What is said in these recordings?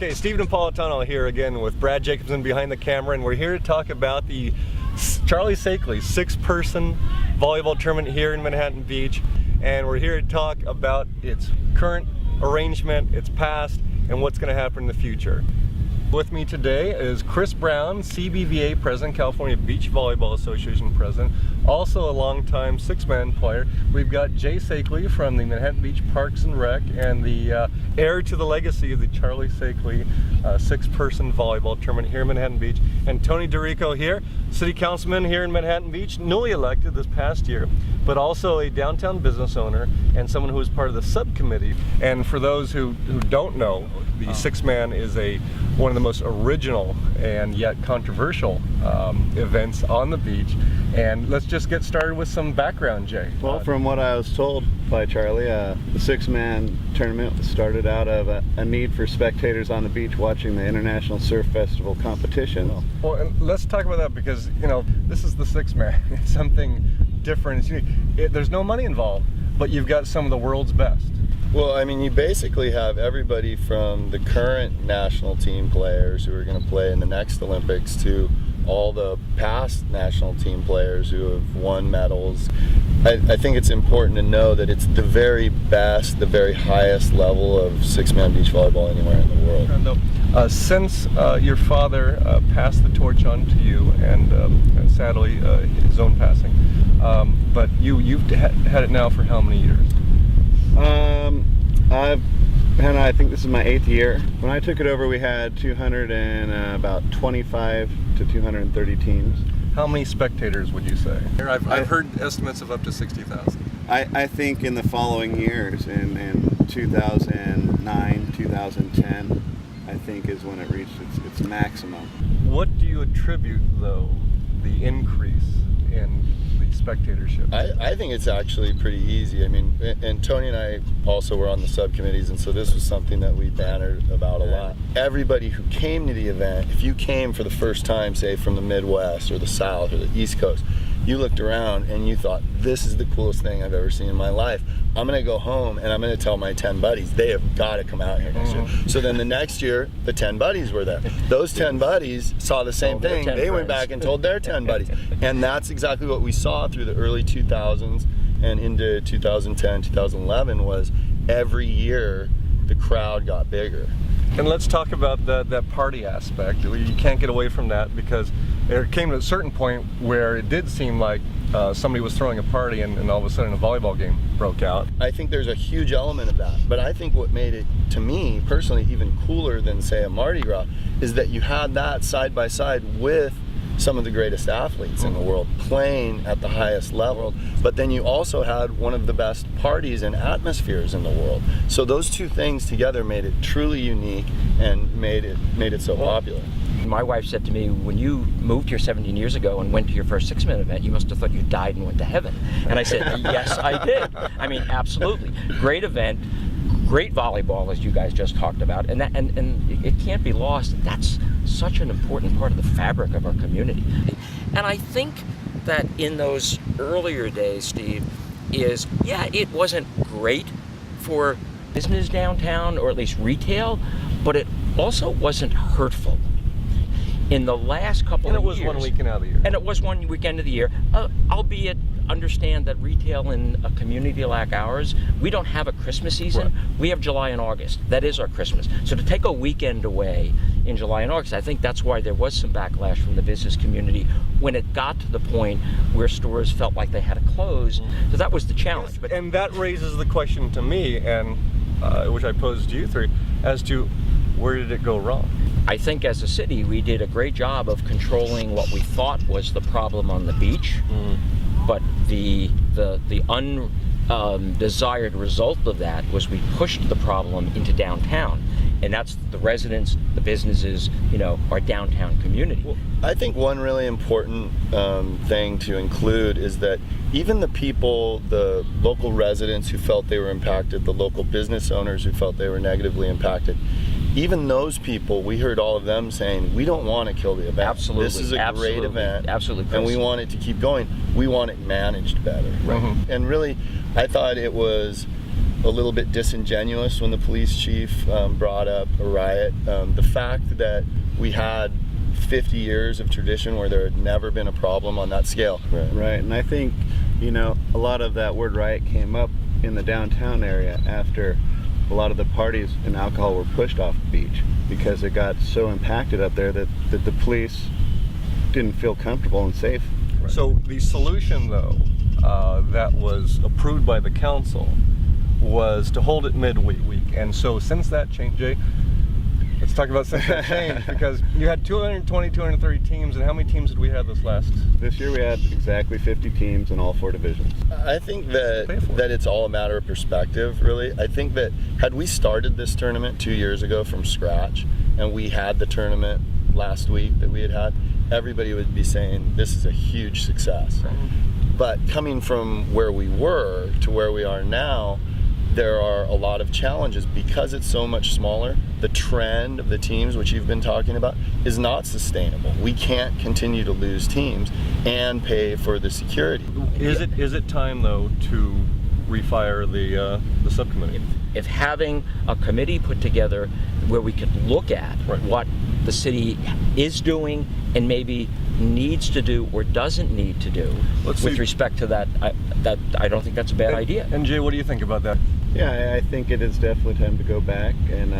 Okay, Steve Napolitano here again with Brad Jacobson behind the camera, and we're here to talk about the Charlie Saikley 6-person volleyball tournament here in Manhattan Beach. And we're here to talk about its current arrangement, its past, and what's going to happen in the future. With me today is Chris Brown, CBVA President, California Beach Volleyball Association President, also a longtime 6-man player. We've got Jay Saikley from the Manhattan Beach Parks and Rec and the heir to the legacy of the Charlie Saikley 6-person volleyball tournament here in Manhattan Beach. And Tony DeRico here, City Councilman here in Manhattan Beach, newly elected this past year, but also a downtown business owner and someone who is part of the subcommittee. And for those who don't know, the 6-man is one of the most original and yet controversial events on the beach. And let's just get started with some background, Jay. Well, from what I was told by Charlie, the 6-man tournament started out of a need for spectators on the beach watching the International Surf Festival competition. Well, and let's talk about that because, you know, this is the 6-man. It's something different. It's unique. There's no money involved, but you've got some of the world's best. Well, I mean, you basically have everybody from the current national team players who are going to play in the next Olympics to all the past national team players who have won medals. I think it's important to know that it's the very best, the very highest level of 6-man beach volleyball anywhere in the world. Since your father passed the torch on to you, and sadly his own passing, but you've had it now for how many years? I think this is my 8th year. When I took it over, we had about 25 to 230 teams. How many spectators would you say? I've heard estimates of up to 60,000. I think in the following years, in 2009, 2010, I think is when it reached its maximum. What do you attribute, though, the increase in the spectatorship? I think it's actually pretty easy. I mean, and Tony and I also were on the subcommittees, and so this was something that we bannered about a lot. Everybody who came to the event, if you came for the first time, say from the Midwest or the South or the East Coast, you looked around and you thought, this is the coolest thing I've ever seen in my life. I'm going to go home and I'm going to tell my 10 buddies, they have got to come out here next year. So then the next year, the 10 buddies were there. Those 10 buddies saw the same thing. They went back and told their 10 buddies. And that's exactly what we saw through the early 2000s and into 2010, 2011 was every year the crowd got bigger. And let's talk about that party aspect. You can't get away from that because there came to a certain point where it did seem like somebody was throwing a party and all of a sudden a volleyball game broke out. I think there's a huge element of that, but I think what made it, to me personally, even cooler than say a Mardi Gras is that you had that side by side with some of the greatest athletes in the world playing at the highest level, but then you also had one of the best parties and atmospheres in the world. So those two things together made it truly unique and made it so popular. My wife said to me, when you moved here 17 years ago and went to your first 6-man event, you must have thought you died and went to heaven. And I said, yes, I did. I mean, absolutely. Great event, great volleyball, as you guys just talked about, and it can't be lost. That's such an important part of the fabric of our community. And I think that in those earlier days, Steve, it wasn't great for business downtown, or at least retail, but it also wasn't hurtful. In the last couple of years. And it was one weekend out of the year. And it was one weekend of the year, albeit understand that retail in a community like ours, we don't have a Christmas season. Right. We have July and August. That is our Christmas. So to take a weekend away in July and August, I think that's why there was some backlash from the business community when it got to the point where stores felt like they had to close. So that was the challenge. But and that raises the question to me, and which I posed to you three, as to where did it go wrong? I think as a city, we did a great job of controlling what we thought was the problem on the beach, but the undesired result of that was we pushed the problem into downtown, and that's the residents, the businesses, our downtown community. Well, I think one really important thing to include is that even the people, the local residents who felt they were impacted, the local business owners who felt they were negatively impacted, even those people, we heard all of them saying, we don't want to kill the event. Absolutely. This is a great event. Absolutely. And we want it to keep going. We want it managed better. Right? And really, I thought it was a little bit disingenuous when the police chief brought up a riot. The fact that we had 50 years of tradition where there had never been a problem on that scale. Right, and I think, you know, a lot of that word riot came up in the downtown area after a lot of the parties and alcohol were pushed off the beach, because it got so impacted up there that the police didn't feel comfortable and safe. So the solution, though, that was approved by the council was to hold it midweek. And so since that changed, Jay, let's talk about since that changed, because you had 220, 230 teams, and how many teams did we have This year we had exactly 50 teams in all 4 divisions. I think that it's all a matter of perspective, really. I think that had we started this tournament 2 years ago from scratch, and we had the tournament last week that we had, everybody would be saying this is a huge success. Right. But coming from where we were to where we are now, there are a lot of challenges because it's so much smaller. The trend of the teams, which you've been talking about, is not sustainable. We can't continue to lose teams and pay for the security. Is it time, though, to refire the subcommittee? If having a committee put together where we could look at what the city is doing and maybe needs to do or doesn't need to do with respect to that, I don't think that's a bad idea. And Jay, what do you think about that? Yeah, I think it is definitely time to go back and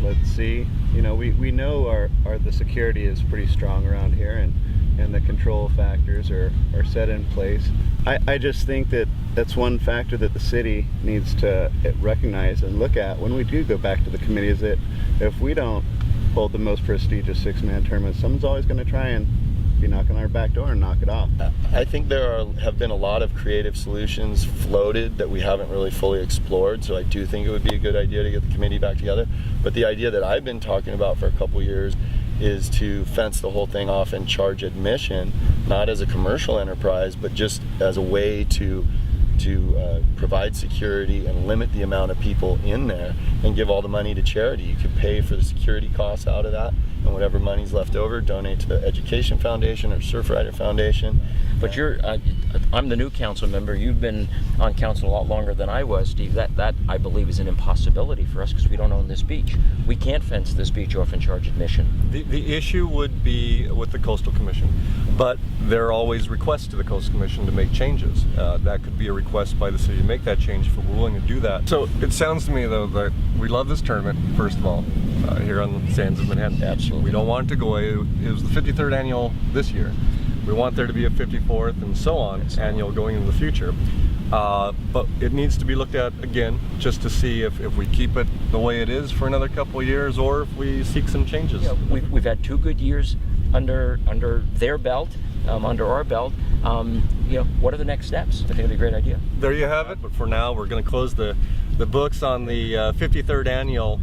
let's see. You know, we know the security is pretty strong around here, and the control factors are set in place. I just think that's one factor that the city needs to recognize and look at when we do go back to the committee, is that if we don't hold the most prestigious 6-man tournament, someone's always going to try and be knocking on our back door and knock it off. I think there have been a lot of creative solutions floated that we haven't really fully explored, so I do think it would be a good idea to get the committee back together. But the idea that I've been talking about for a couple years is to fence the whole thing off and charge admission, not as a commercial enterprise, but just as a way to provide security and limit the amount of people in there and give all the money to charity. You could pay for the security costs out of that, and whatever money's left over, donate to the Education Foundation or Surfrider Foundation. But I'm the new council member. You've been on council a lot longer than I was, Steve. That I believe is an impossibility for us because we don't own this beach. We can't fence this beach off and charge admission. The issue would be with the Coastal Commission, but there are always requests to the Coastal Commission to make changes. That could be a request by the city to make that change if we're willing to do that. So it sounds to me, though, that we love this tournament, first of all, here on the sands of Manhattan. Absolutely. We don't want it to go away. It was the 53rd annual this year. We want there to be a 54th and so on annual going into the future. But it needs to be looked at again just to see if we keep it the way it is for another couple of years or if we seek some changes. Yeah, we've had 2 good years under their belt, under our belt. You know, what are the next steps? I think it'd be a great idea. There you have it. But for now, we're going to close the books on the 53rd annual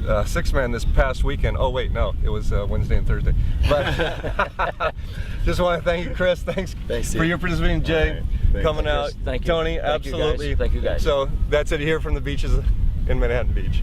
6-man this past weekend. Oh wait, no, it was Wednesday and Thursday. But just want to thank you, Chris. Thanks for your participating, Jay, coming out. Thank you. Tony, Thank absolutely. You guys. Thank you guys. So that's it here from the beaches in Manhattan Beach.